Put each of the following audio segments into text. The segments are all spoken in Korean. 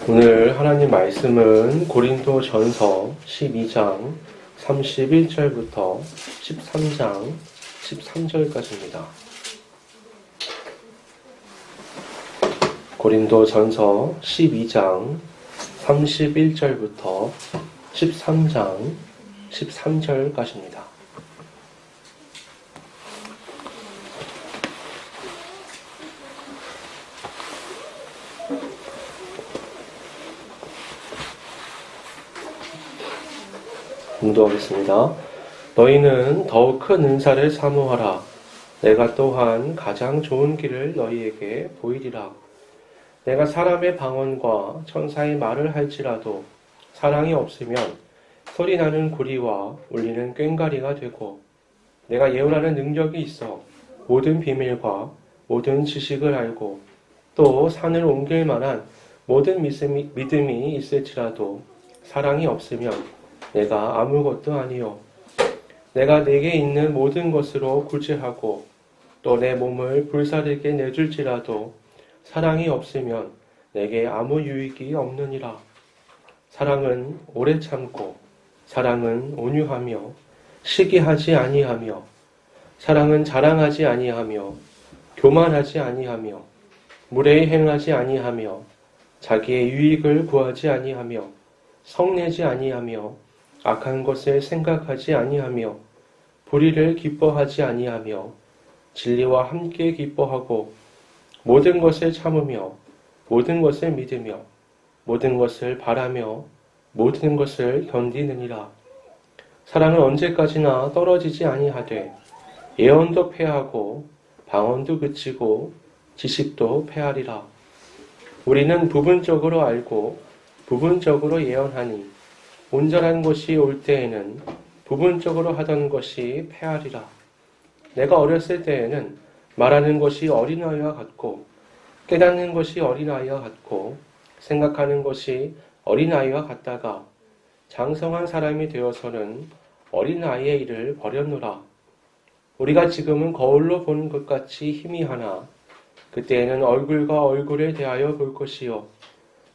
오늘 하나님 말씀은 고린도전서 12장 31절부터 13장 13절까지입니다. 고린도전서 12장 31절부터 13장 13절까지입니다. 공도하겠습니다. 너희는 더욱 큰 은사를 사모하라. 내가 또한 가장 좋은 길을 너희에게 보이리라. 내가 사람의 방언과 천사의 말을 할지라도 사랑이 없으면 소리나는 구리와 울리는 꽹과리가 되고, 내가 예언하는 능력이 있어 모든 비밀과 모든 지식을 알고 또 산을 옮길 만한 모든 믿음이 있을지라도 사랑이 없으면 내가 아무것도 아니요. 내가 내게 있는 모든 것으로 구제하고 또 내 몸을 불사르게 내줄지라도 사랑이 없으면 내게 아무 유익이 없느니라. 사랑은 오래 참고 사랑은 온유하며 시기하지 아니하며 사랑은 자랑하지 아니하며 교만하지 아니하며 무례히 행하지 아니하며 자기의 유익을 구하지 아니하며 성내지 아니하며 악한 것을 생각하지 아니하며 불의를 기뻐하지 아니하며 진리와 함께 기뻐하고 모든 것을 참으며 모든 것을 믿으며 모든 것을 바라며 모든 것을 견디느니라. 사랑은 언제까지나 떨어지지 아니하되 예언도 패하고 방언도 그치고 지식도 패하리라. 우리는 부분적으로 알고 부분적으로 예언하니 온전한 것이 올 때에는 부분적으로 하던 것이 패하리라. 내가 어렸을 때에는 말하는 것이 어린아이와 같고 깨닫는 것이 어린아이와 같고 생각하는 것이 어린아이와 같다가 장성한 사람이 되어서는 어린아이의 일을 버렸노라. 우리가 지금은 거울로 보는 것 같이 희미하나 그때에는 얼굴과 얼굴에 대하여 볼 것이요.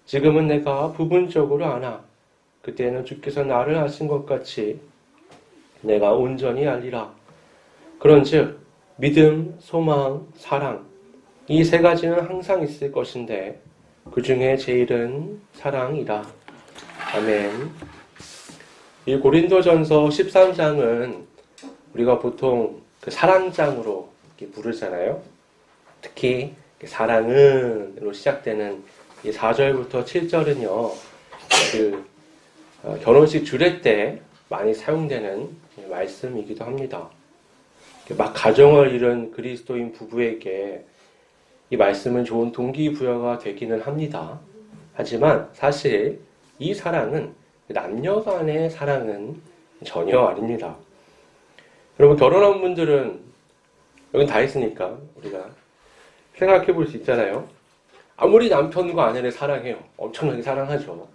지금은 내가 부분적으로 아나 그때는 주께서 나를 아신 것 같이 내가 온전히 알리라. 그런즉 믿음, 소망, 사랑 이 세 가지는 항상 있을 것인데 그 중에 제일은 사랑이라. 아멘. 이 고린도전서 13장은 우리가 보통 그 사랑장으로 이렇게 부르잖아요. 특히 사랑은으로 시작되는 이 4절부터 7절은요. 결혼식 주례 때 많이 사용되는 말씀이기도 합니다. 막 가정을 이룬 그리스도인 부부에게 이 말씀은 좋은 동기부여가 되기는 합니다. 하지만 사실 이 사랑은 남녀 간의 사랑은 전혀 아닙니다. 여러분 결혼한 분들은 여긴 다 있으니까 우리가 생각해 볼 수 있잖아요. 아무리 남편과 아내를 사랑해요. 엄청나게 사랑하죠.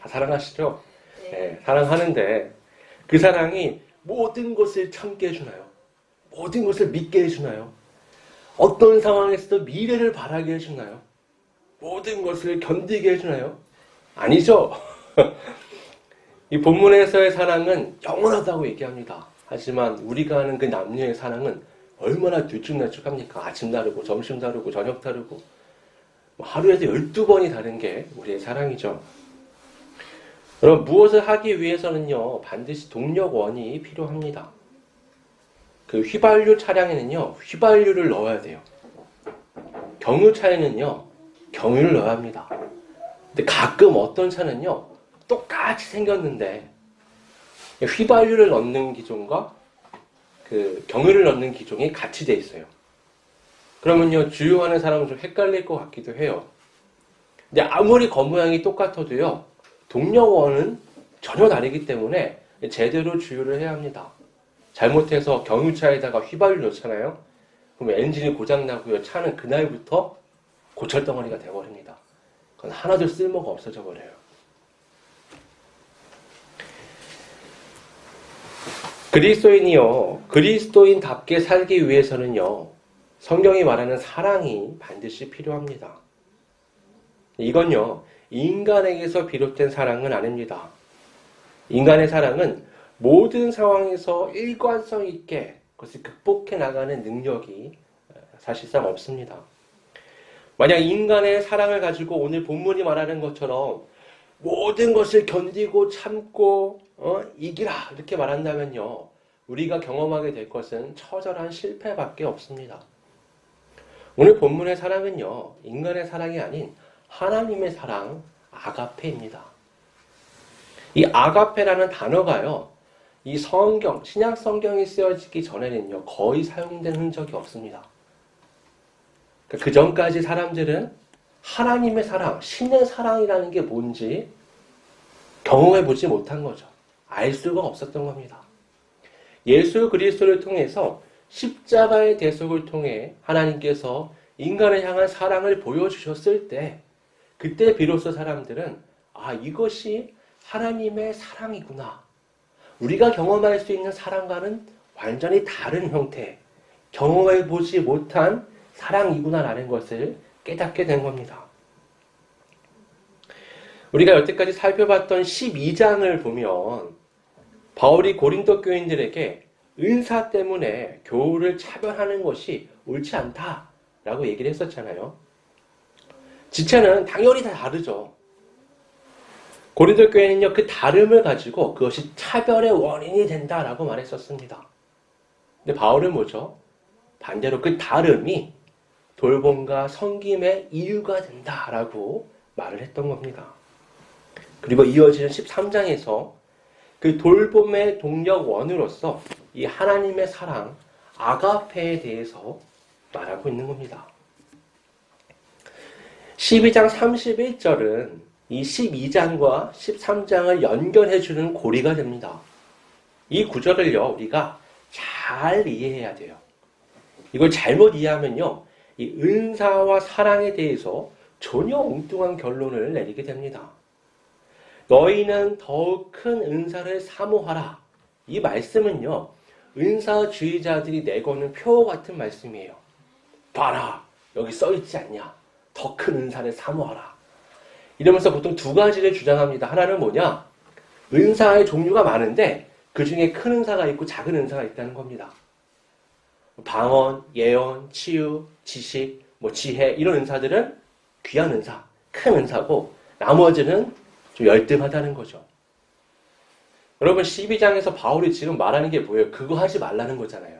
다 사랑하시죠? 네, 사랑하는데 그 사랑이 모든 것을 참게 해주나요? 모든 것을 믿게 해주나요? 어떤 상황에서도 미래를 바라게 해주나요? 모든 것을 견디게 해주나요? 아니죠. 이 본문에서의 사랑은 영원하다고 얘기합니다. 하지만 우리가 아는 그 남녀의 사랑은 얼마나 들쭉날쭉합니까? 아침 다르고 점심 다르고 저녁 다르고 하루에도 12번이 다른 게 우리의 사랑이죠. 여러분 무엇을 하기 위해서는요 반드시 동력원이 필요합니다. 그 휘발유 차량에는요 휘발유를 넣어야 돼요. 경유차에는요 경유를 넣어야 합니다. 근데 가끔 어떤 차는요 똑같이 생겼는데 휘발유를 넣는 기종과 그 경유를 넣는 기종이 같이 돼 있어요. 그러면요 주유하는 사람은 좀 헷갈릴 것 같기도 해요. 근데 아무리 겉모양이 똑같아도요 동력원은 전혀 다르기 때문에 제대로 주유를 해야 합니다. 잘못해서 경유차에다가 휘발유 넣잖아요. 그럼 엔진이 고장나고요. 차는 그날부터 고철덩어리가 되어버립니다. 그건 하나도 쓸모가 없어져 버려요. 그리스도인이요. 그리스도인답게 살기 위해서는요. 성경이 말하는 사랑이 반드시 필요합니다. 이건요. 인간에게서 비롯된 사랑은 아닙니다. 인간의 사랑은 모든 상황에서 일관성 있게 그것을 극복해 나가는 능력이 사실상 없습니다. 만약 인간의 사랑을 가지고 오늘 본문이 말하는 것처럼 모든 것을 견디고 참고 이기라 이렇게 말한다면요, 우리가 경험하게 될 것은 처절한 실패밖에 없습니다. 오늘 본문의 사랑은요, 인간의 사랑이 아닌 하나님의 사랑, 아가페입니다. 이 아가페라는 단어가요, 이 성경, 신약 성경이 쓰여지기 전에는요, 거의 사용된 흔적이 없습니다. 그 전까지 사람들은 하나님의 사랑, 신의 사랑이라는 게 뭔지 경험해 보지 못한 거죠. 알 수가 없었던 겁니다. 예수 그리스도를 통해서 십자가의 대속을 통해 하나님께서 인간을 향한 사랑을 보여주셨을 때, 그때 비로소 사람들은 이것이 하나님의 사랑이구나. 우리가 경험할 수 있는 사랑과는 완전히 다른 형태, 경험해 보지 못한 사랑이구나라는 것을 깨닫게 된 겁니다. 우리가 여태까지 살펴봤던 12장을 보면 바울이 고린도 교인들에게 은사 때문에 교우를 차별하는 것이 옳지 않다라고 얘기를 했었잖아요. 지체는 당연히 다 다르죠. 고린도 교회는요, 그 다름을 가지고 그것이 차별의 원인이 된다라고 말했었습니다. 근데 바울은 뭐죠? 반대로 그 다름이 돌봄과 섬김의 이유가 된다라고 말을 했던 겁니다. 그리고 이어지는 13장에서 그 돌봄의 동력원으로서 이 하나님의 사랑, 아가페에 대해서 말하고 있는 겁니다. 12장 31절은 이 12장과 13장을 연결해주는 고리가 됩니다. 이 구절을요, 우리가 잘 이해해야 돼요. 이걸 잘못 이해하면요, 이 은사와 사랑에 대해서 전혀 엉뚱한 결론을 내리게 됩니다. 너희는 더욱 큰 은사를 사모하라. 이 말씀은요, 은사주의자들이 내거는 표 같은 말씀이에요. 봐라, 여기 써있지 않냐? 더 큰 은사를 사모하라. 이러면서 보통 두 가지를 주장합니다. 하나는 뭐냐? 은사의 종류가 많은데 그 중에 큰 은사가 있고 작은 은사가 있다는 겁니다. 방언, 예언, 치유, 지식, 지혜 이런 은사들은 귀한 은사, 큰 은사고 나머지는 좀 열등하다는 거죠. 여러분 12장에서 바울이 지금 말하는 게 뭐예요? 그거 하지 말라는 거잖아요.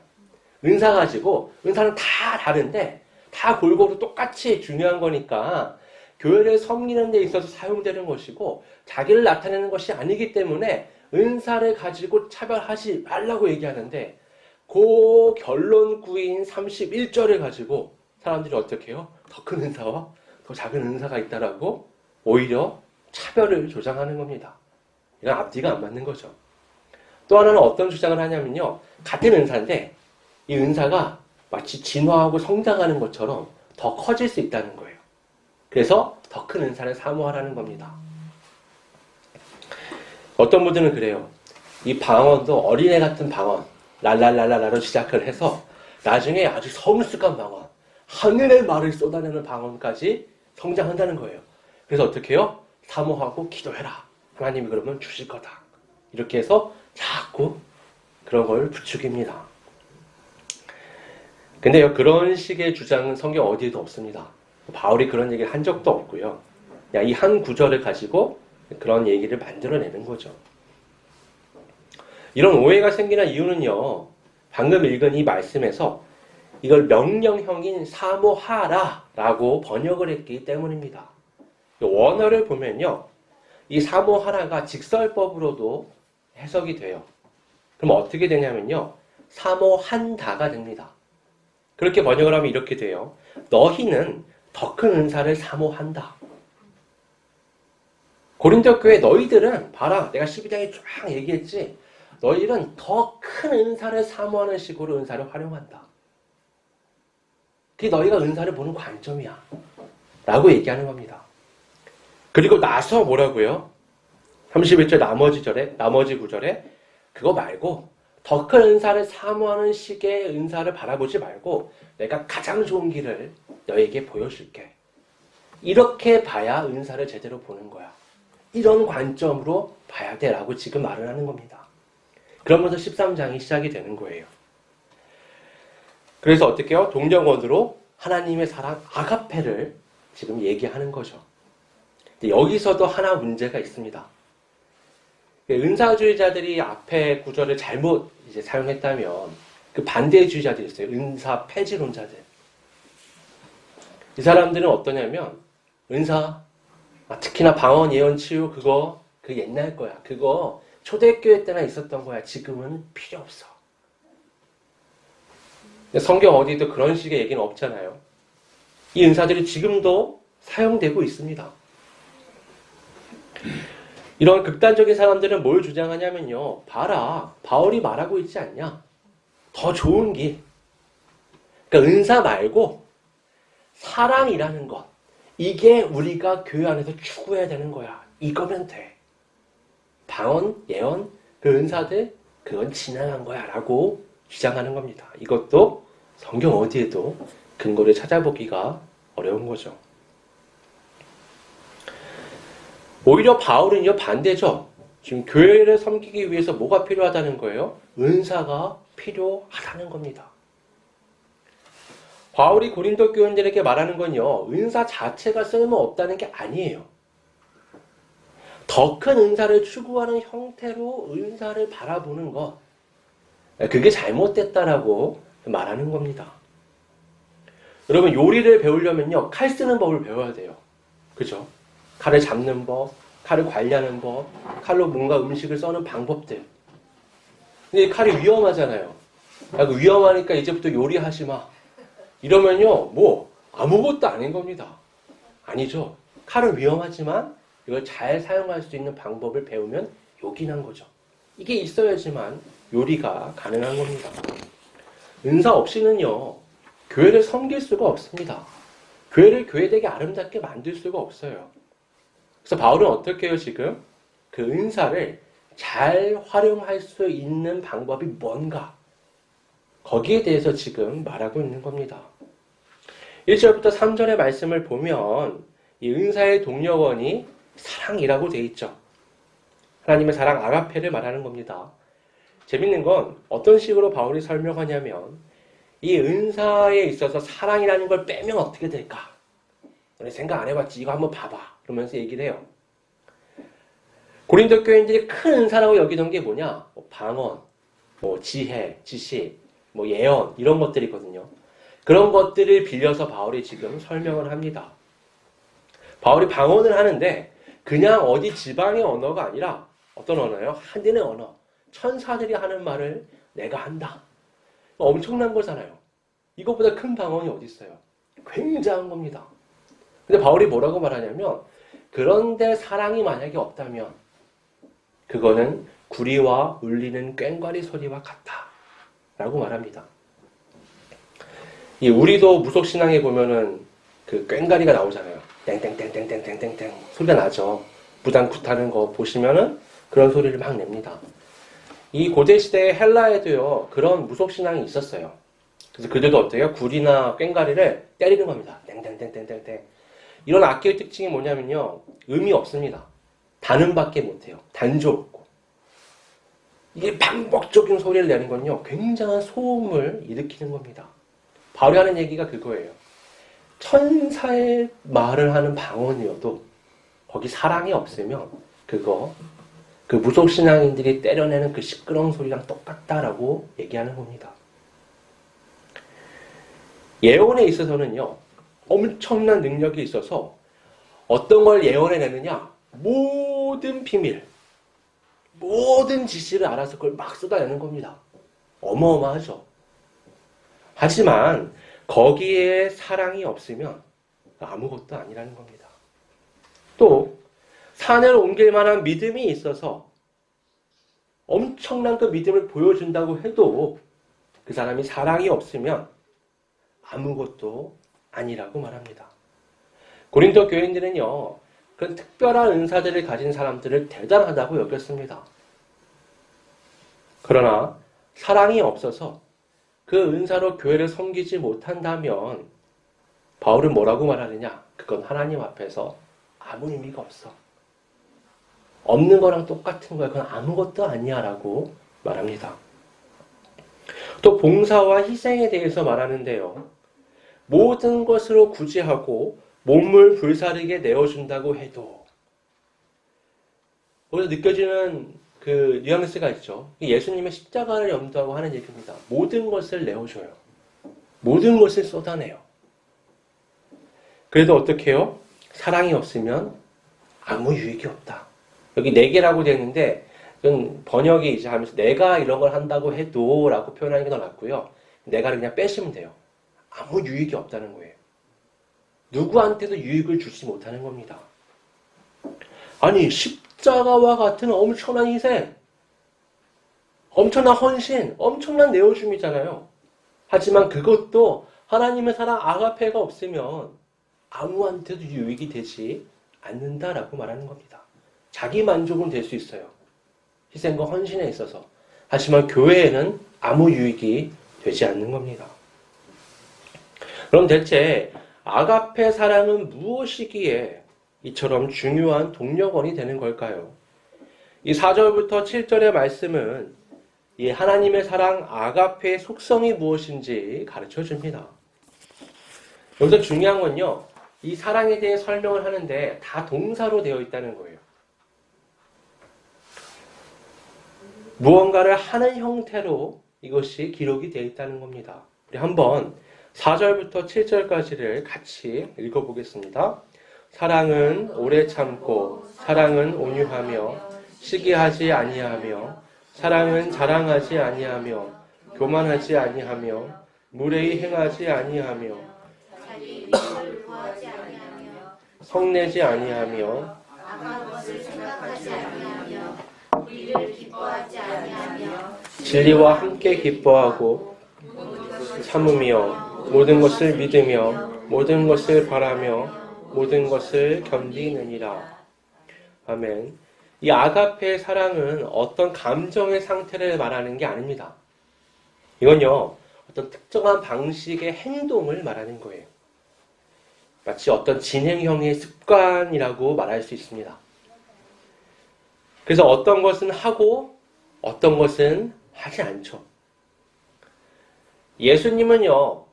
은사 가지고 은사는 다 다른데 다 골고루 똑같이 중요한 거니까 교회를 섬기는 데 있어서 사용되는 것이고 자기를 나타내는 것이 아니기 때문에 은사를 가지고 차별하지 말라고 얘기하는데 그 결론구인 31절을 가지고 사람들이 어떻게 해요? 더 큰 은사와 더 작은 은사가 있다라고 오히려 차별을 조장하는 겁니다. 이건 앞뒤가 안 맞는 거죠. 또 하나는 어떤 주장을 하냐면요, 같은 은사인데 이 은사가 마치 진화하고 성장하는 것처럼 더 커질 수 있다는 거예요. 그래서 더 큰 은사를 사모하라는 겁니다. 어떤 분들은 그래요. 이 방언도 어린애 같은 방언, 랄랄랄랄라로 시작을 해서 나중에 아주 성숙한 방언, 하늘의 말을 쏟아내는 방언까지 성장한다는 거예요. 그래서 어떻게 해요? 사모하고 기도해라. 하나님이 그러면 주실 거다. 이렇게 해서 자꾸 그런 걸 부추깁니다. 근데요, 그런 식의 주장은 성경 어디에도 없습니다. 바울이 그런 얘기를 한 적도 없고요. 그냥 이 한 구절을 가지고 그런 얘기를 만들어내는 거죠. 이런 오해가 생기는 이유는요, 방금 읽은 이 말씀에서 이걸 명령형인 사모하라 라고 번역을 했기 때문입니다. 원어를 보면요, 이 사모하라가 직설법으로도 해석이 돼요. 그럼 어떻게 되냐면요, 사모한다가 됩니다. 그렇게 번역을 하면 이렇게 돼요. 너희는 더 큰 은사를 사모한다. 고린도 교회 너희들은 봐라, 내가 12장에 쫙 얘기했지, 너희들은 더 큰 은사를 사모하는 식으로 은사를 활용한다. 그게 너희가 은사를 보는 관점이야 라고 얘기하는 겁니다. 그리고 나서 뭐라고요? 31절 나머지 구절에 그거 말고 더 큰 은사를 사모하는 식의 은사를 바라보지 말고 내가 가장 좋은 길을 너에게 보여줄게. 이렇게 봐야 은사를 제대로 보는 거야. 이런 관점으로 봐야 돼라고 지금 말을 하는 겁니다. 그러면서 13장이 시작이 되는 거예요. 그래서 어떻게 해요? 동정어로 하나님의 사랑 아가페를 지금 얘기하는 거죠. 여기서도 하나 문제가 있습니다. 은사주의자들이 앞에 구절을 잘못 이제 사용했다면 그 반대주의자들이 있어요. 은사 폐지론자들. 이 사람들은 어떠냐면 은사, 특히나 방언, 예언, 치유 그거 그 옛날 거야. 그거 초대교회 때나 있었던 거야. 지금은 필요 없어. 성경 어디도 그런 식의 얘기는 없잖아요. 이 은사들이 지금도 사용되고 있습니다. 이런 극단적인 사람들은 뭘 주장하냐면요. 봐라. 바울이 말하고 있지 않냐. 더 좋은 길. 그러니까 은사 말고 사랑이라는 것. 이게 우리가 교회 안에서 추구해야 되는 거야. 이거면 돼. 방언, 예언, 그 은사들 그건 지나간 거야 라고 주장하는 겁니다. 이것도 성경 어디에도 근거를 찾아보기가 어려운 거죠. 오히려 바울은요 반대죠. 지금 교회를 섬기기 위해서 뭐가 필요하다는 거예요? 은사가 필요하다는 겁니다. 바울이 고린도 교인들에게 말하는 건요. 은사 자체가 쓸모없다는 게 아니에요. 더 큰 은사를 추구하는 형태로 은사를 바라보는 것. 그게 잘못됐다라고 말하는 겁니다. 여러분 요리를 배우려면요. 칼 쓰는 법을 배워야 돼요. 그죠? 칼을 잡는 법, 칼을 관리하는 법, 칼로 뭔가 음식을 써는 방법들. 근데 이 칼이 위험하잖아요. 위험하니까 이제부터 요리하지 마. 이러면요, 뭐 아무것도 아닌 겁니다. 아니죠. 칼은 위험하지만 이걸 잘 사용할 수 있는 방법을 배우면 요긴한 거죠. 이게 있어야지만 요리가 가능한 겁니다. 은사 없이는요, 교회를 섬길 수가 없습니다. 교회를 교회되게 아름답게 만들 수가 없어요. 그래서 바울은 어떻게 해요, 지금? 그 은사를 잘 활용할 수 있는 방법이 뭔가? 거기에 대해서 지금 말하고 있는 겁니다. 1절부터 3절의 말씀을 보면 이 은사의 동력원이 사랑이라고 되어 있죠. 하나님의 사랑 아가페를 말하는 겁니다. 재밌는 건 어떤 식으로 바울이 설명하냐면 이 은사에 있어서 사랑이라는 걸 빼면 어떻게 될까? 너네 생각 안 해봤지? 이거 한번 봐봐. 그러면서 얘기를 해요. 고린도 교인들이 큰 은사라고 여기던 게 뭐냐? 방언, 지혜, 지식, 예언 이런 것들이거든요. 그런 것들을 빌려서 바울이 지금 설명을 합니다. 바울이 방언을 하는데 그냥 어디 지방의 언어가 아니라 어떤 언어예요? 하늘의 언어. 천사들이 하는 말을 내가 한다. 엄청난 거잖아요. 이것보다 큰 방언이 어디 있어요? 굉장한 겁니다. 근데 바울이 뭐라고 말하냐면 그런데 사랑이 만약에 없다면 그거는 구리와 울리는 꽹과리 소리와 같다. 라고 말합니다. 우리도 무속신앙에 보면은 그 꽹과리가 나오잖아요. 땡땡땡땡땡땡땡 소리가 나죠. 무당 굿하는 거 보시면은 그런 소리를 막 냅니다. 이 고대시대의 헬라에도요, 그런 무속신앙이 있었어요. 그래서 그들도 어때요? 구리나 꽹과리를 때리는 겁니다. 땡땡땡땡땡땡. 이런 악기의 특징이 뭐냐면요, 음이 없습니다. 단음밖에 못해요. 단조 없고. 이게 반복적인 소리를 내는 건요, 굉장한 소음을 일으키는 겁니다. 바울이 하는 얘기가 그거예요. 천사의 말을 하는 방언이어도 거기 사랑이 없으면 그 무속신앙인들이 때려내는 그 시끄러운 소리랑 똑같다라고 얘기하는 겁니다. 예언에 있어서는요, 엄청난 능력이 있어서 어떤 걸 예언해내느냐, 모든 비밀, 모든 지시를 알아서 그걸 막 쏟아내는 겁니다. 어마어마하죠. 하지만 거기에 사랑이 없으면 아무것도 아니라는 겁니다. 또 산을 옮길 만한 믿음이 있어서 엄청난 그 믿음을 보여준다고 해도 그 사람이 사랑이 없으면 아무것도 아니라고 말합니다. 고린도 교인들은요, 그런 특별한 은사들을 가진 사람들을 대단하다고 여겼습니다. 그러나 사랑이 없어서 그 은사로 교회를 섬기지 못한다면 바울은 뭐라고 말하느냐? 그건 하나님 앞에서 아무 의미가 없어. 없는 거랑 똑같은 거야. 그건 아무것도 아니야 라고 말합니다. 또 봉사와 희생에 대해서 말하는데요. 모든 것으로 구제하고 몸을 불사르게 내어준다고 해도 거기서 느껴지는 그 뉘앙스가 있죠. 예수님의 십자가를 염두하고 하는 얘기입니다. 모든 것을 내어줘요. 모든 것을 쏟아내요. 그래도 어떻게 해요? 사랑이 없으면 아무 유익이 없다. 여기 네 개라고 되어 있는데 이건 번역이 이제 하면서 내가 이런 걸 한다고 해도 라고 표현하는 게 더 낫고요. 내가를 그냥 빼시면 돼요. 아무 유익이 없다는 거예요. 누구한테도 유익을 주지 못하는 겁니다. 아니 십자가와 같은 엄청난 희생, 엄청난 헌신, 엄청난 내어줌이잖아요. 하지만 그것도 하나님의 사랑 아가페가 없으면 아무한테도 유익이 되지 않는다라고 말하는 겁니다. 자기 만족은 될 수 있어요. 희생과 헌신에 있어서. 하지만 교회에는 아무 유익이 되지 않는 겁니다. 그럼 대체 아가페 사랑은 무엇이기에 이처럼 중요한 동력원이 되는 걸까요? 이 4절부터 7절의 말씀은 이 하나님의 사랑 아가페의 속성이 무엇인지 가르쳐 줍니다. 여기서 중요한 건요. 이 사랑에 대해 설명을 하는데 다 동사로 되어 있다는 거예요. 무언가를 하는 형태로 이것이 기록이 되어 있다는 겁니다. 우리 한번 4절부터 7절까지를 같이 읽어보겠습니다. 사랑은 오래 참고 사랑은 온유하며 시기하지 아니하며 사랑은 자랑하지 아니하며 교만하지 아니하며 무례히 행하지 아니하며 자기 위를 구하지 아니하며 성내지 아니하며 악한 것을 생각하지 아니하며 우리를 기뻐하지 아니하며 진리와 함께 기뻐하고 참으며 모든 것을 믿으며 모든 것을 바라며 모든 것을 견디느니라. 아멘. 이 아가페의 사랑은 어떤 감정의 상태를 말하는 게 아닙니다. 이건요, 어떤 특정한 방식의 행동을 말하는 거예요. 마치 어떤 진행형의 습관이라고 말할 수 있습니다. 그래서 어떤 것은 하고 어떤 것은 하지 않죠. 예수님은요,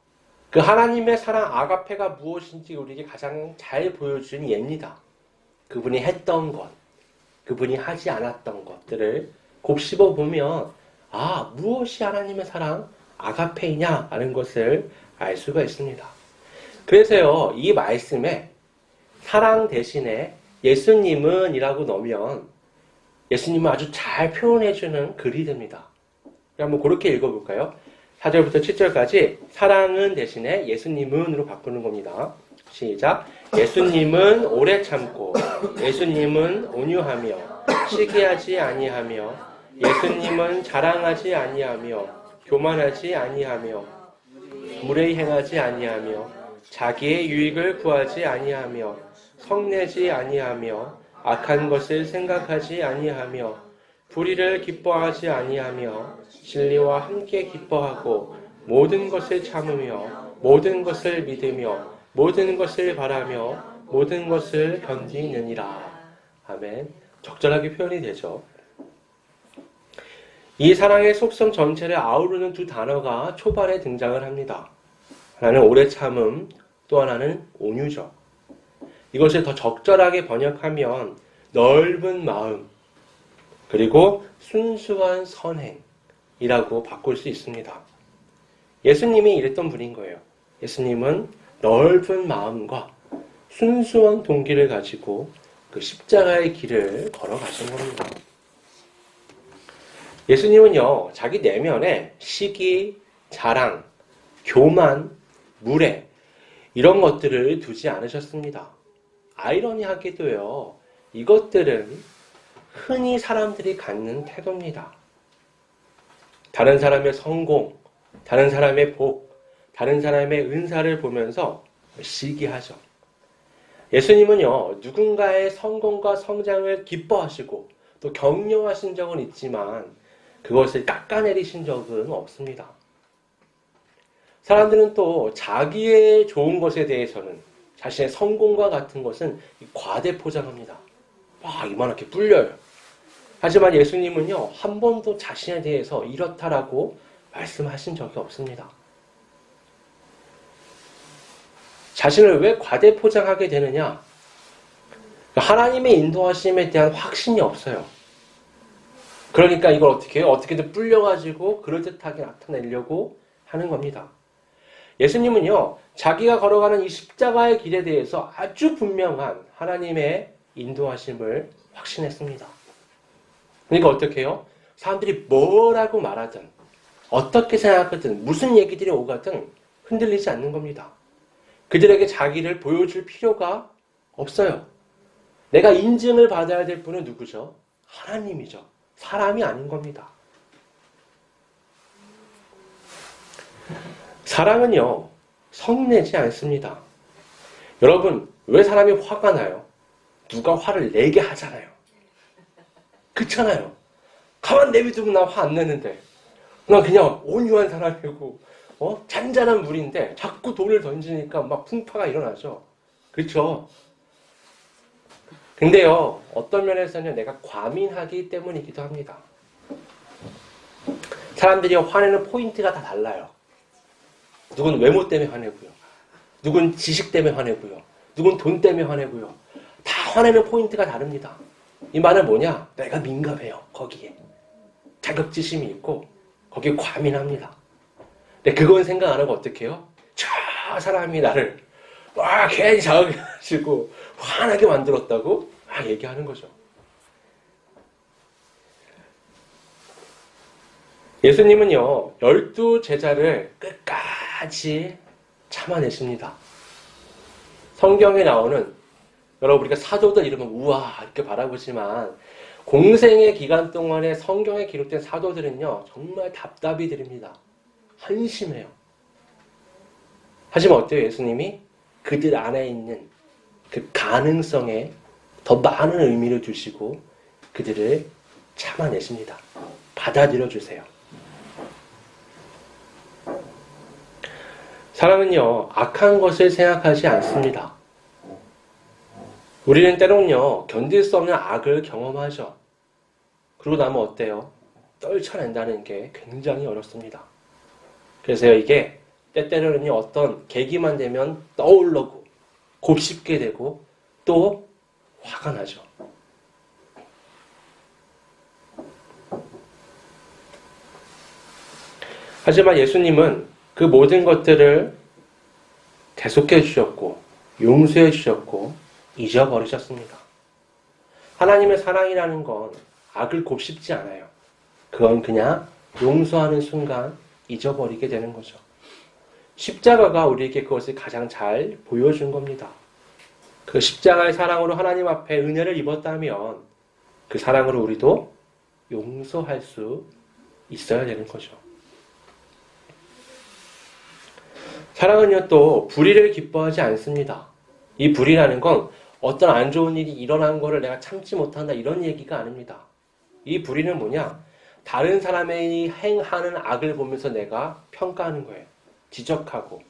그 하나님의 사랑 아가페가 무엇인지 우리에게 가장 잘 보여준 예입니다. 그분이 했던 것, 그분이 하지 않았던 것들을 곱씹어 보면 아, 무엇이 하나님의 사랑 아가페이냐 하는 것을 알 수가 있습니다. 그래서요, 이 말씀에 사랑 대신에 예수님은 이라고 넣으면 예수님은 아주 잘 표현해주는 글이 됩니다. 한번 그렇게 읽어볼까요? 4절부터 7절까지 사랑은 대신에 예수님은으로 바꾸는 겁니다. 시작. 예수님은 오래 참고 예수님은 온유하며 시기하지 아니하며 예수님은 자랑하지 아니하며 교만하지 아니하며 무례히 행하지 아니하며 자기의 유익을 구하지 아니하며 성내지 아니하며 악한 것을 생각하지 아니하며 불의를 기뻐하지 아니하며 진리와 함께 기뻐하고 모든 것을 참으며 모든 것을 믿으며 모든 것을 바라며 모든 것을 견디느니라. 아멘. 적절하게 표현이 되죠. 이 사랑의 속성 전체를 아우르는 두 단어가 초반에 등장을 합니다. 하나는 오래 참음, 또 하나는 온유죠. 이것을 더 적절하게 번역하면 넓은 마음, 그리고 순수한 선행이라고 바꿀 수 있습니다. 예수님이 이랬던 분인 거예요. 예수님은 넓은 마음과 순수한 동기를 가지고 그 십자가의 길을 걸어가신 겁니다. 예수님은요, 자기 내면에 시기, 자랑, 교만, 무례 이런 것들을 두지 않으셨습니다. 아이러니하게도요, 이것들은 흔히 사람들이 갖는 태도입니다. 다른 사람의 성공, 다른 사람의 복, 다른 사람의 은사를 보면서 시기하죠. 예수님은요, 누군가의 성공과 성장을 기뻐하시고 또 격려하신 적은 있지만 그것을 깎아내리신 적은 없습니다. 사람들은 또 자기의 좋은 것에 대해서는 자신의 성공과 같은 것은 과대 포장합니다. 와, 이만하게 불려요. 하지만 예수님은요, 한 번도 자신에 대해서 이렇다라고 말씀하신 적이 없습니다. 자신을 왜 과대 포장하게 되느냐? 하나님의 인도하심에 대한 확신이 없어요. 그러니까 이걸 어떻게 해요? 어떻게든 불려가지고 그럴듯하게 나타내려고 하는 겁니다. 예수님은요, 자기가 걸어가는 이 십자가의 길에 대해서 아주 분명한 하나님의 인도하심을 확신했습니다. 그러니까 어떻게 해요? 사람들이 뭐라고 말하든, 어떻게 생각하든, 무슨 얘기들이 오가든 흔들리지 않는 겁니다. 그들에게 자기를 보여줄 필요가 없어요. 내가 인증을 받아야 될 분은 누구죠? 하나님이죠. 사람이 아닌 겁니다. 사랑은요, 성내지 않습니다. 여러분, 왜 사람이 화가 나요? 누가 화를 내게 하잖아요. 그렇잖아요. 가만 내비두면 나 화 안 내는데. 나 그냥 온유한 사람이고, 잔잔한 물인데 자꾸 돌을 던지니까 막 풍파가 일어나죠. 그렇죠? 근데요, 어떤 면에서는 내가 과민하기 때문이기도 합니다. 사람들이 화내는 포인트가 다 달라요. 누군 외모 때문에 화내고요. 누군 지식 때문에 화내고요. 누군 돈 때문에 화내고요. 다 화내는 포인트가 다릅니다. 이 말은 뭐냐? 내가 민감해요. 거기에. 자격지심이 있고 거기에 과민합니다. 근데 그건 생각 안 하고 어떻게 해요? 저 사람이 나를 괜히 자극해가지고 화나게 만들었다고 막 얘기하는 거죠. 예수님은요, 12제자를 끝까지 참아내십니다. 성경에 나오는, 여러분 우리가 사도들 이러면 우와 이렇게 바라보지만 공생의 기간 동안에 성경에 기록된 사도들은요, 정말 답답이 들입니다. 한심해요. 하지만 어때요? 예수님이 그들 안에 있는 그 가능성에 더 많은 의미를 두시고 그들을 참아내십니다. 받아들여 주세요. 사람은요, 악한 것을 생각하지 않습니다. 우리는 때론요, 견딜 수 없는 악을 경험하죠. 그러고 나면 어때요? 떨쳐낸다는 게 굉장히 어렵습니다. 그래서 이게 때때로는요, 어떤 계기만 되면 떠오르고 곱씹게 되고 또 화가 나죠. 하지만 예수님은 그 모든 것들을 대속해 주셨고 용서해 주셨고 잊어버리셨습니다. 하나님의 사랑이라는 건 악을 곱씹지 않아요. 그건 그냥 용서하는 순간 잊어버리게 되는 거죠. 십자가가 우리에게 그것을 가장 잘 보여준 겁니다. 그 십자가의 사랑으로 하나님 앞에 은혜를 입었다면 그 사랑으로 우리도 용서할 수 있어야 되는 거죠. 사랑은요, 또 불의를 기뻐하지 않습니다. 이 불의라는 건 어떤 안 좋은 일이 일어난 거를 내가 참지 못한다 이런 얘기가 아닙니다. 이 불의는 뭐냐? 다른 사람이 행하는 악을 보면서 내가 평가하는 거예요. 지적하고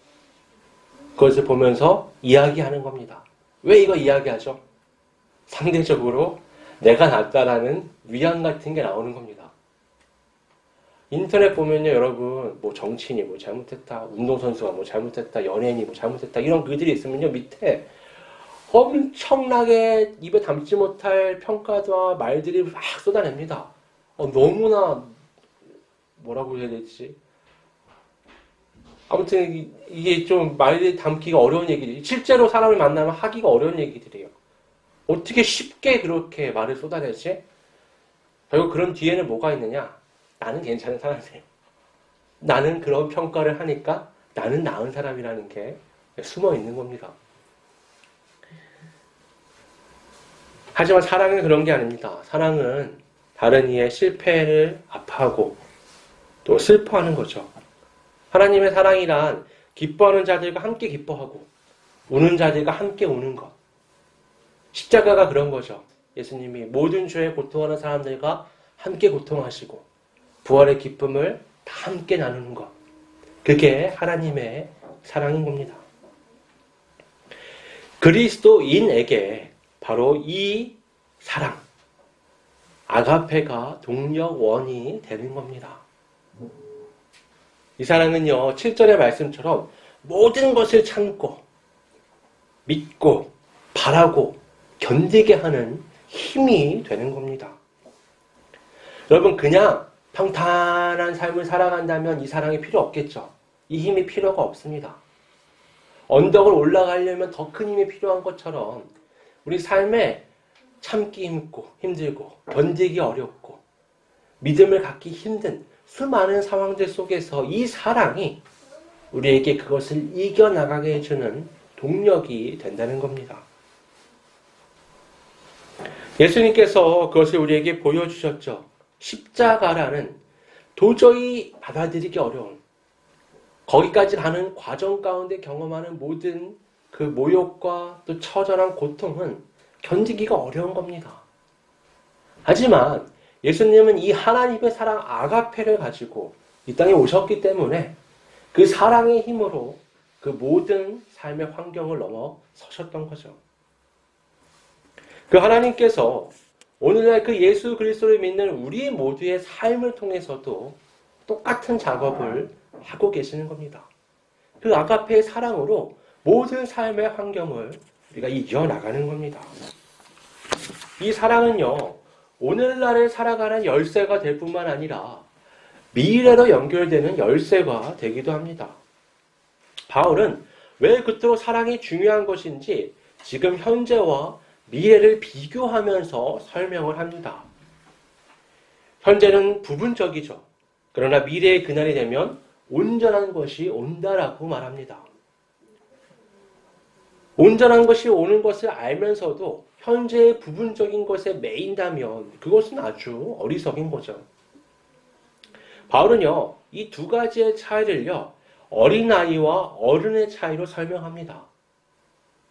그것을 보면서 이야기하는 겁니다. 왜 이거 이야기하죠? 상대적으로 내가 낫다라는 위안 같은 게 나오는 겁니다. 인터넷 보면요, 여러분, 뭐 정치인이 뭐 잘못했다, 운동선수가 뭐 잘못했다, 연예인이 뭐 잘못했다, 이런 글들이 있으면요, 밑에 엄청나게 입에 담지 못할 평가와 말들이 막 쏟아냅니다. 너무나, 뭐라고 해야 되지? 아무튼, 이게 좀 말이 담기가 어려운 얘기들이, 실제로 사람을 만나면 하기가 어려운 얘기들이에요. 어떻게 쉽게 그렇게 말을 쏟아내지? 결국 그런 뒤에는 뭐가 있느냐? 나는 괜찮은 사람이에요. 나는 그런 평가를 하니까 나는 나은 사람이라는 게 숨어 있는 겁니다. 하지만 사랑은 그런 게 아닙니다. 사랑은 다른 이의 실패를 아파하고 또 슬퍼하는 거죠. 하나님의 사랑이란 기뻐하는 자들과 함께 기뻐하고 우는 자들과 함께 우는 것. 십자가가 그런 거죠. 예수님이 모든 죄에 고통하는 사람들과 함께 고통하시고 부활의 기쁨을 다 함께 나누는 것. 그게 하나님의 사랑인 겁니다. 그리스도인에게 바로 이 사랑, 아가페가 동력원이 되는 겁니다. 이 사랑은요, 7절의 말씀처럼 모든 것을 참고, 믿고, 바라고, 견디게 하는 힘이 되는 겁니다. 여러분, 그냥 평탄한 삶을 살아간다면 이 사랑이 필요 없겠죠. 이 힘이 필요가 없습니다. 언덕을 올라가려면 더 큰 힘이 필요한 것처럼 우리 삶에 참기 힘들고 견디기 어렵고 믿음을 갖기 힘든 수많은 상황들 속에서 이 사랑이 우리에게 그것을 이겨나가게 해주는 동력이 된다는 겁니다. 예수님께서 그것을 우리에게 보여주셨죠. 십자가라는 도저히 받아들이기 어려운, 거기까지 가는 과정 가운데 경험하는 모든 그 모욕과 또 처절한 고통은 견디기가 어려운 겁니다. 하지만 예수님은 이 하나님의 사랑 아가페를 가지고 이 땅에 오셨기 때문에 그 사랑의 힘으로 그 모든 삶의 환경을 넘어 서셨던 거죠. 그 하나님께서 오늘날 그 예수 그리스도를 믿는 우리 모두의 삶을 통해서도 똑같은 작업을 하고 계시는 겁니다. 그 아가페의 사랑으로 모든 삶의 환경을 우리가 이겨나가는 겁니다. 이 사랑은요, 오늘날을 살아가는 열쇠가 될 뿐만 아니라 미래로 연결되는 열쇠가 되기도 합니다. 바울은 왜 그토록 사랑이 중요한 것인지 지금 현재와 미래를 비교하면서 설명을 합니다. 현재는 부분적이죠. 그러나 미래의 그날이 되면 온전한 것이 온다라고 말합니다. 온전한 것이 오는 것을 알면서도 현재의 부분적인 것에 매인다면 그것은 아주 어리석인 거죠. 바울은요, 이 두 가지의 차이를요, 어린아이와 어른의 차이로 설명합니다.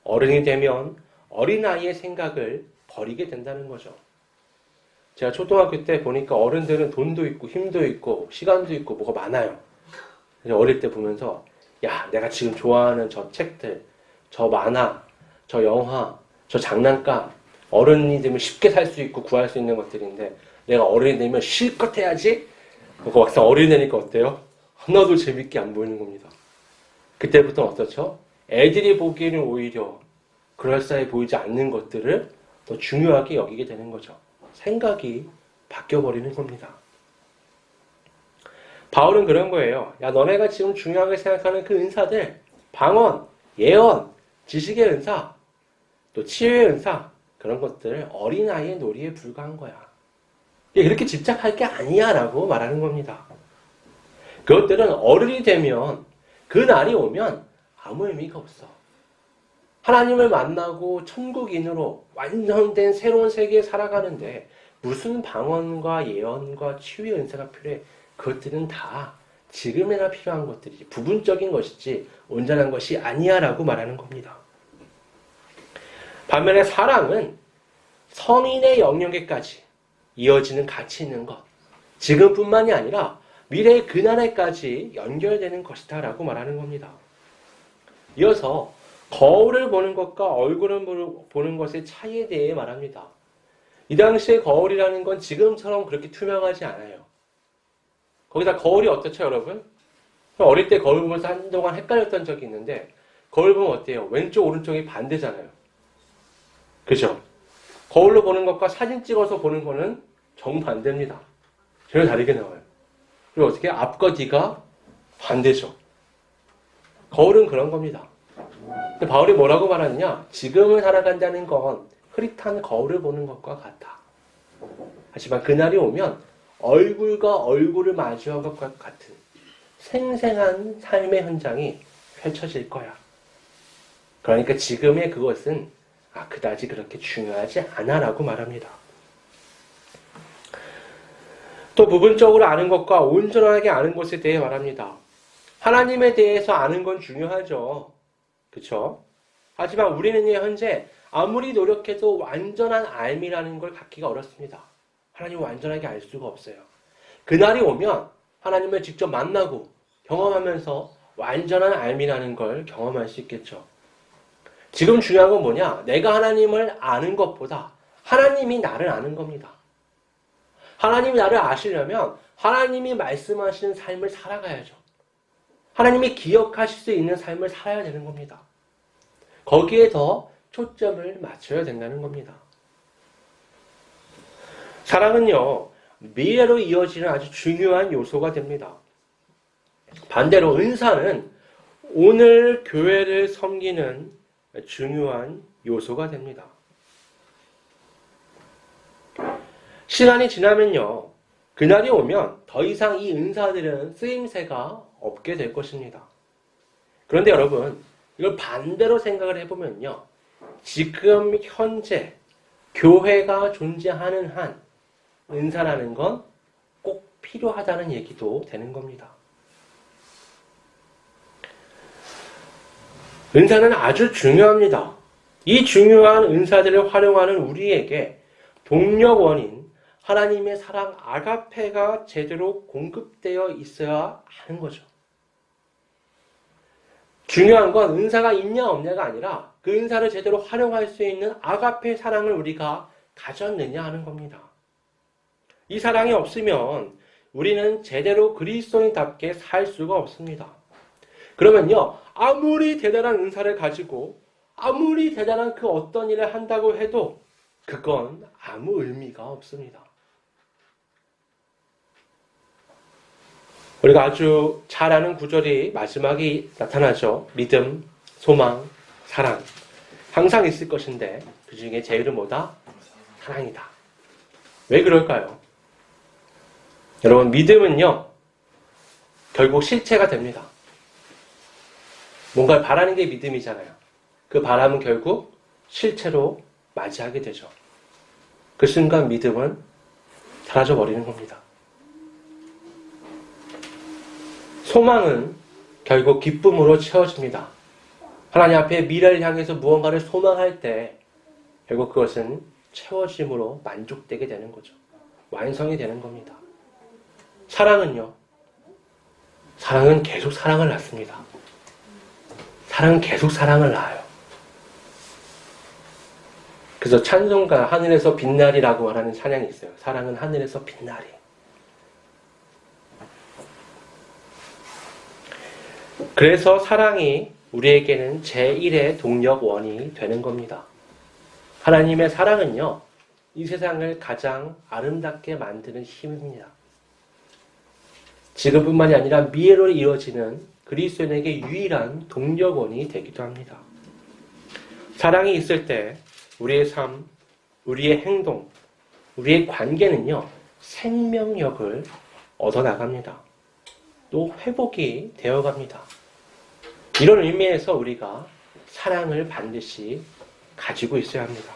어른이 되면 어린아이의 생각을 버리게 된다는 거죠. 제가 초등학교 때 보니까 어른들은 돈도 있고 힘도 있고 시간도 있고 뭐가 많아요. 어릴 때 보면서 야, 내가 지금 좋아하는 저 책들, 저 만화, 저 영화, 저 장난감, 어른이 되면 쉽게 살 수 있고 구할 수 있는 것들인데 내가 어른이 되면 실컷 해야지. 그거 막상 어른이 되니까 어때요? 하나도 재밌게 안 보이는 겁니다. 그때부터는 어떻죠? 애들이 보기에는 오히려 그럴싸해 보이지 않는 것들을 더 중요하게 여기게 되는 거죠. 생각이 바뀌어버리는 겁니다. 바울은 그런 거예요. 야, 너네가 지금 중요하게 생각하는 그 은사들, 방언, 예언, 지식의 은사, 또 치유의 은사, 그런 것들 어린아이의 놀이에 불과한 거야. 이렇게 집착할 게 아니야 라고 말하는 겁니다. 그것들은 어른이 되면 그 날이 오면 아무 의미가 없어. 하나님을 만나고 천국인으로 완전된 새로운 세계에 살아가는데 무슨 방언과 예언과 치유의 은사가 필요해? 그것들은 다 지금에나 필요한 것들이지 부분적인 것이지 온전한 것이 아니야 라고 말하는 겁니다. 반면에 사랑은 성인의 영역에까지 이어지는 가치 있는 것, 지금뿐만이 아니라 미래의 그날에까지 연결되는 것이다 라고 말하는 겁니다. 이어서 거울을 보는 것과 얼굴을 보는 것의 차이에 대해 말합니다. 이 당시에 거울이라는 건 지금처럼 그렇게 투명하지 않아요. 거기다 거울이 어떻죠, 여러분? 어릴 때 거울 보면서 한동안 헷갈렸던 적이 있는데 거울 보면 어때요? 왼쪽, 오른쪽이 반대잖아요. 그죠? 거울로 보는 것과 사진 찍어서 보는 거는 정반대입니다. 전혀 다르게 나와요. 그리고 어떻게 앞과 뒤가 반대죠. 거울은 그런 겁니다. 근데 바울이 뭐라고 말하느냐? 지금을 살아간다는 건 흐릿한 거울을 보는 것과 같다. 하지만 그날이 오면 얼굴과 얼굴을 마주한 것과 같은 생생한 삶의 현장이 펼쳐질 거야. 그러니까 지금의 그것은 그다지 그렇게 중요하지 않아라고 말합니다. 또 부분적으로 아는 것과 온전하게 아는 것에 대해 말합니다. 하나님에 대해서 아는 건 중요하죠. 그렇죠? 하지만 우리는 현재 아무리 노력해도 완전한 알미라는 걸 갖기가 어렵습니다. 하나님을 완전하게 알 수가 없어요. 그날이 오면 하나님을 직접 만나고 경험하면서 완전한 알미라는 걸 경험할 수 있겠죠. 지금 중요한 건 뭐냐? 내가 하나님을 아는 것보다 하나님이 나를 아는 겁니다. 하나님이 나를 아시려면 하나님이 말씀하시는 삶을 살아가야죠. 하나님이 기억하실 수 있는 삶을 살아야 되는 겁니다. 거기에 더 초점을 맞춰야 된다는 겁니다. 사랑은요, 미래로 이어지는 아주 중요한 요소가 됩니다. 반대로 은사는 오늘 교회를 섬기는 중요한 요소가 됩니다. 시간이 지나면요, 그날이 오면 더 이상 이 은사들은 쓰임새가 없게 될 것입니다. 그런데 여러분, 이걸 반대로 생각을 해보면요, 지금 현재 교회가 존재하는 한 은사라는 건 꼭 필요하다는 얘기도 되는 겁니다. 은사는 아주 중요합니다. 이 중요한 은사들을 활용하는 우리에게 동력원인 하나님의 사랑 아가페가 제대로 공급되어 있어야 하는 거죠. 중요한 건 은사가 있냐 없냐가 아니라 그 은사를 제대로 활용할 수 있는 아가페 사랑을 우리가 가졌느냐 하는 겁니다. 이 사랑이 없으면 우리는 제대로 그리스도인답게 살 수가 없습니다. 그러면요, 아무리 대단한 은사를 가지고 아무리 대단한 그 어떤 일을 한다고 해도 그건 아무 의미가 없습니다. 우리가 아주 잘 아는 구절이 마지막에 나타나죠. 믿음, 소망, 사랑. 항상 있을 것인데 그 중에 제일은 뭐다? 사랑이다. 왜 그럴까요? 여러분, 믿음은요, 결국 실체가 됩니다. 뭔가를 바라는 게 믿음이잖아요. 그 바람은 결국 실체로 맞이하게 되죠. 그 순간 믿음은 사라져버리는 겁니다. 소망은 결국 기쁨으로 채워집니다. 하나님 앞에 미래를 향해서 무언가를 소망할 때 결국 그것은 채워짐으로 만족되게 되는 거죠. 완성이 되는 겁니다. 사랑은요, 사랑은 계속 사랑을 낳습니다. 사랑은 계속 사랑을 낳아요. 그래서 찬송가 하늘에서 빛나리라고 말하는 찬양이 있어요. 사랑은 하늘에서 빛나리. 그래서 사랑이 우리에게는 제1의 동력원이 되는 겁니다. 하나님의 사랑은요, 이 세상을 가장 아름답게 만드는 힘입니다. 지금뿐만이 아니라 미래로 이어지는 그리스도인에게 유일한 동력원이 되기도 합니다. 사랑이 있을 때 우리의 삶, 우리의 행동, 우리의 관계는요, 생명력을 얻어나갑니다. 또 회복이 되어갑니다. 이런 의미에서 우리가 사랑을 반드시 가지고 있어야 합니다.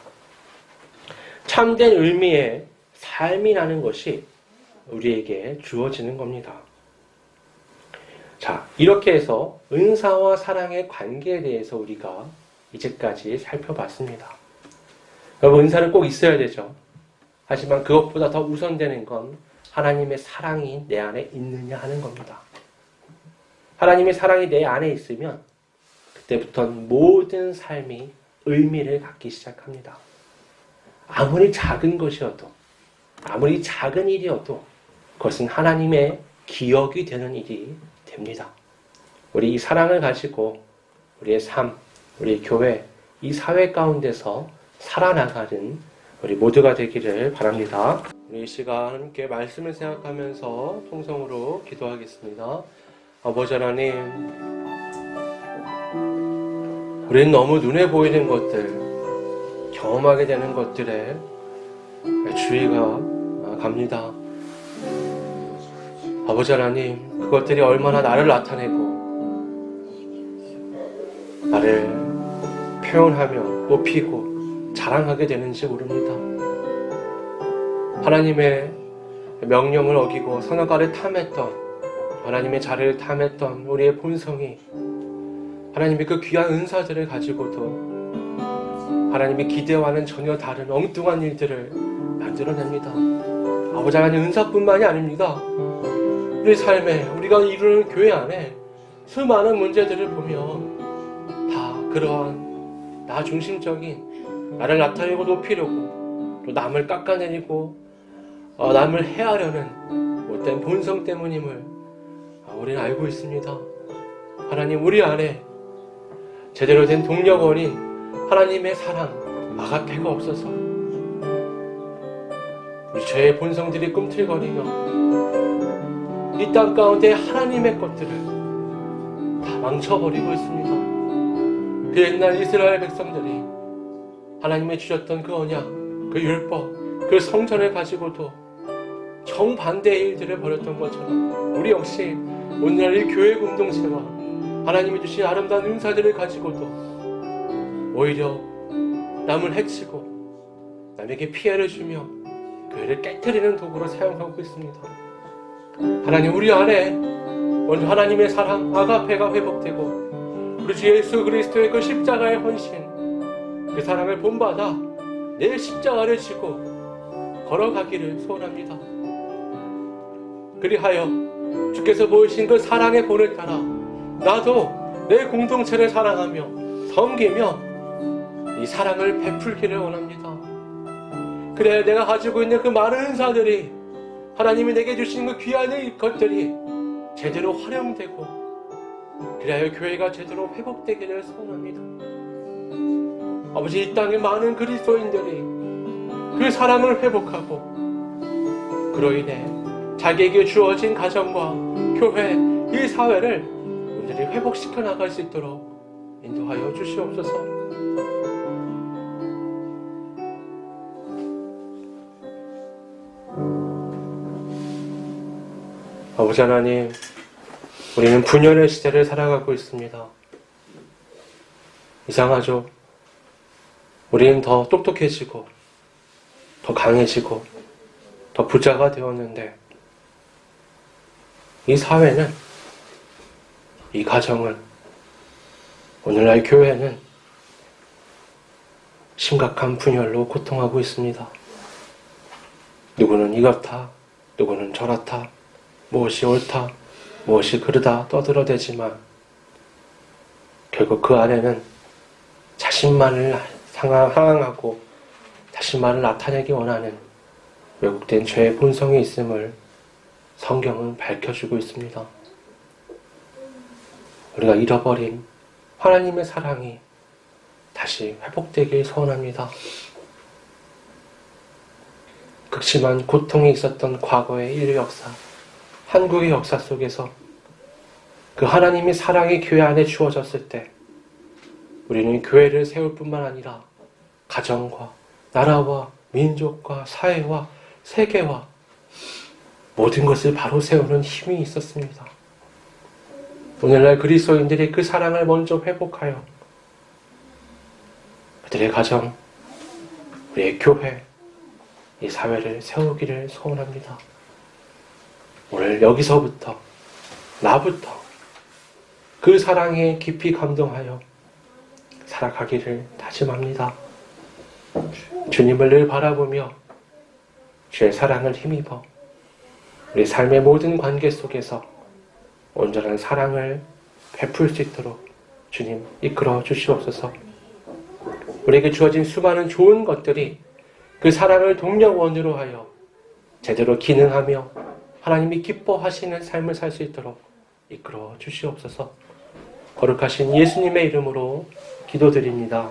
참된 의미의 삶이라는 것이 우리에게 주어지는 겁니다. 자, 이렇게 해서 은사와 사랑의 관계에 대해서 우리가 이제까지 살펴봤습니다. 여러분, 은사는 꼭 있어야 되죠. 하지만 그것보다 더 우선되는 건 하나님의 사랑이 내 안에 있느냐 하는 겁니다. 하나님의 사랑이 내 안에 있으면 그때부터는 모든 삶이 의미를 갖기 시작합니다. 아무리 작은 것이어도, 아무리 작은 일이어도 그것은 하나님의 기억이 되는 일이 됩니다. 우리 이 사랑을 가지고 우리의 삶, 우리 교회, 이 사회 가운데서 살아나가는 우리 모두가 되기를 바랍니다. 우리 이 시간 함께 말씀을 생각하면서 통성으로 기도하겠습니다. 아버지 하나님, 우리는 너무 눈에 보이는 것들, 경험하게 되는 것들에 주의가 갑니다. 아버지 하나님, 그것들이 얼마나 나를 나타내고 나를 표현하며 높이고 자랑하게 되는지 모릅니다. 하나님의 명령을 어기고 선악과를 탐했던, 하나님의 자리를 탐했던 우리의 본성이 하나님의 그 귀한 은사들을 가지고도 하나님의 기대와는 전혀 다른 엉뚱한 일들을 만들어냅니다. 아버지 하나님, 은사뿐만이 아닙니다. 우리 삶에, 우리가 이루는 교회 안에 수많은 문제들을 보면 다 그러한 나 중심적인 나를 나타내고 높이려고 또 남을 깎아내리고 남을 해하려는 못된 본성 때문임을 우리는 알고 있습니다. 하나님, 우리 안에 제대로 된 동력 어린 하나님의 사랑 아가페가 없어서 우리 죄의 본성들이 꿈틀거리며 이 땅 가운데 하나님의 것들을 다 망쳐버리고 있습니다. 그 옛날 이스라엘 백성들이 하나님이 주셨던 그 언약, 그 율법, 그 성전을 가지고도 정반대의 일들을 벌였던 것처럼 우리 역시 오늘날 이 교회 공동체와 하나님이 주신 아름다운 은사들을 가지고도 오히려 남을 해치고 남에게 피해를 주며 교회를 깨트리는 도구로 사용하고 있습니다. 하나님, 우리 안에 먼저 하나님의 사랑 아가페가 회복되고 우리 주 예수 그리스도의 그 십자가의 헌신, 그 사랑을 본받아 내 십자가를 지고 걸어가기를 소원합니다. 그리하여 주께서 보이신 그 사랑의 본을 따라 나도 내 공동체를 사랑하며 섬기며 이 사랑을 베풀기를 원합니다. 그래야 내가 가지고 있는 그 많은 은사들이, 하나님이 내게 주신 그 귀한 것들이 제대로 활용되고 그래야 교회가 제대로 회복되기를 소원합니다. 아버지, 이 땅의 많은 그리스도인들이 그 사랑을 회복하고 그로 인해 자기에게 주어진 가정과 교회, 이 사회를 온전히 회복시켜 나갈 수 있도록 인도하여 주시옵소서. 아버지 하나님, 우리는 분열의 시대를 살아가고 있습니다. 이상하죠? 우리는 더 똑똑해지고 더 강해지고 더 부자가 되었는데 이 사회는, 이 가정은, 오늘날 교회는 심각한 분열로 고통하고 있습니다. 누구는 이렇다, 누구는 저렇다, 무엇이 옳다, 무엇이 그르다 떠들어대지만 결국 그 안에는 자신만을 상하고 자신만을 나타내기 원하는 왜곡된 죄의 본성이 있음을 성경은 밝혀주고 있습니다. 우리가 잃어버린 하나님의 사랑이 다시 회복되길 소원합니다. 극심한 고통이 있었던 과거의 인류 역사, 한국의 역사 속에서 그 하나님의 사랑이 교회 안에 주어졌을 때 우리는 교회를 세울 뿐만 아니라 가정과 나라와 민족과 사회와 세계와 모든 것을 바로 세우는 힘이 있었습니다. 오늘날 그리스도인들이 그 사랑을 먼저 회복하여 그들의 가정, 우리의 교회, 이 사회를 세우기를 소원합니다. 오늘 여기서부터, 나부터 그 사랑에 깊이 감동하여 살아가기를 다짐합니다. 주님을 늘 바라보며 주의 사랑을 힘입어 우리 삶의 모든 관계 속에서 온전한 사랑을 베풀 수 있도록 주님 이끌어 주시옵소서. 우리에게 주어진 수많은 좋은 것들이 그 사랑을 동력원으로 하여 제대로 기능하며 하나님이 기뻐하시는 삶을 살 수 있도록 이끌어 주시옵소서. 거룩하신 예수님의 이름으로 기도드립니다.